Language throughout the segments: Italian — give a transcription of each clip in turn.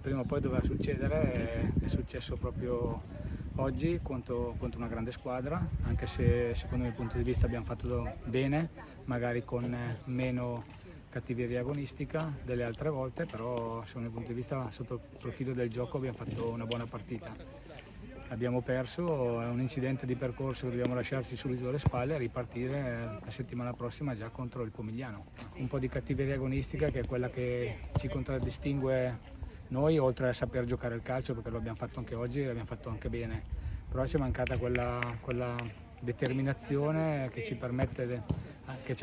prima o poi doveva succedere, è successo proprio oggi contro una grande squadra, anche se secondo il mio punto di vista abbiamo fatto bene, magari con meno cattiveria agonistica delle altre volte, però secondo il mio punto di vista sotto il profilo del gioco abbiamo fatto una buona partita. Abbiamo perso, è un incidente di percorso che dobbiamo lasciarci subito alle spalle e ripartire la settimana prossima già contro il Pomigliano. Un po' di cattiveria agonistica che è quella che ci contraddistingue noi, oltre a saper giocare il calcio, perché lo abbiamo fatto anche oggi e l'abbiamo fatto anche bene, però ci è mancata quella determinazione che ci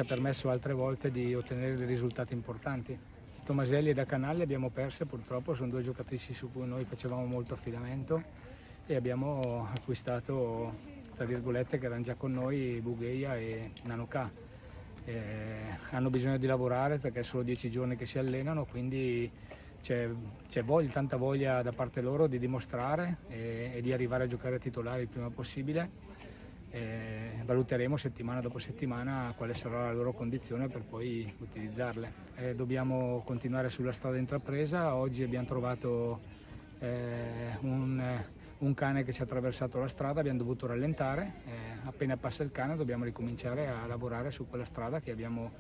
ha permesso altre volte di ottenere dei risultati importanti. Tomaselli e Da Canale abbiamo perse purtroppo, sono due giocatrici su cui noi facevamo molto affidamento e abbiamo acquistato, tra virgolette, che erano già con noi, Bugheia e Nanoka. Hanno bisogno di lavorare perché sono 10 giorni che si allenano, quindi c'è tanta voglia da parte loro di dimostrare e di arrivare a giocare a titolare il prima possibile. Valuteremo settimana dopo settimana quale sarà la loro condizione per poi utilizzarle. Dobbiamo continuare sulla strada intrapresa. Oggi abbiamo trovato un cane che ci ha attraversato la strada, abbiamo dovuto rallentare, appena passa il cane dobbiamo ricominciare a lavorare su quella strada che abbiamo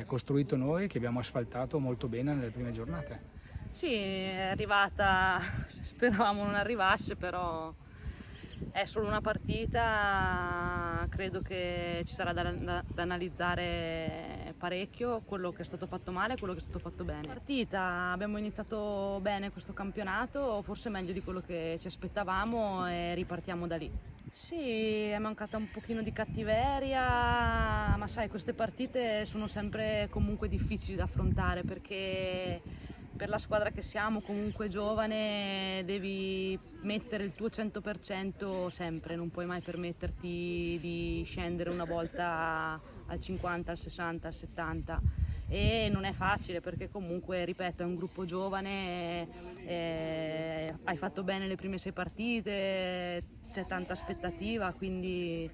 costruito noi, che abbiamo asfaltato molto bene nelle prime giornate. Sì, è arrivata, speravamo non arrivasse, però è solo una partita, credo che ci sarà da analizzare parecchio quello che è stato fatto male e quello che è stato fatto bene. Partita, abbiamo iniziato bene questo campionato, forse meglio di quello che ci aspettavamo e ripartiamo da lì. Sì, è mancata un pochino di cattiveria, ma sai, queste partite sono sempre comunque difficili da affrontare perché per la squadra che siamo, comunque giovane, devi mettere il tuo 100% sempre, non puoi mai permetterti di scendere una volta al 50, al 60, al 70 e non è facile perché comunque, ripeto, è un gruppo giovane, hai fatto bene le prime 6 partite, c'è tanta aspettativa, quindi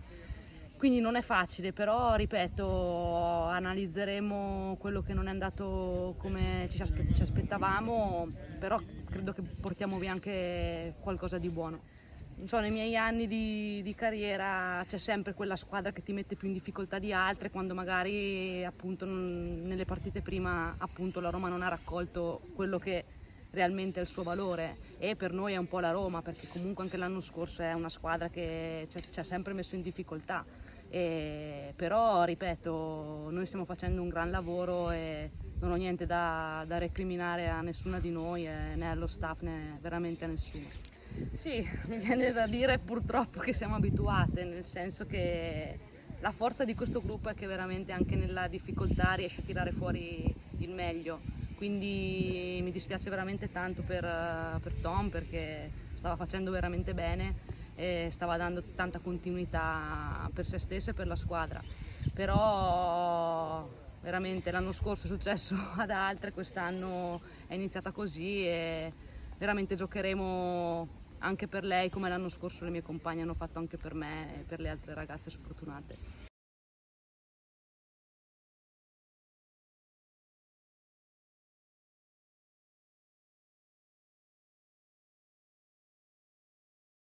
non è facile, però ripeto, analizzeremo quello che non è andato come ci aspettavamo, però credo che portiamo via anche qualcosa di buono. Non so, nei miei anni di carriera c'è sempre quella squadra che ti mette più in difficoltà di altre, quando magari appunto nelle partite prima appunto la Roma non ha raccolto quello che realmente è il suo valore, e per noi è un po' la Roma, perché comunque anche l'anno scorso è una squadra che ci ha sempre messo in difficoltà, però ripeto, noi stiamo facendo un gran lavoro e non ho niente da recriminare a nessuna di noi, né allo staff né veramente a nessuno. Sì, mi viene da dire purtroppo che siamo abituate, nel senso che la forza di questo gruppo è che veramente anche nella difficoltà riesce a tirare fuori il meglio. Quindi mi dispiace veramente tanto per Tom, perché stava facendo veramente bene e stava dando tanta continuità per se stessa e per la squadra. Però veramente l'anno scorso è successo ad altre, quest'anno è iniziata così e veramente giocheremo anche per lei come l'anno scorso le mie compagne hanno fatto anche per me e per le altre ragazze sfortunate.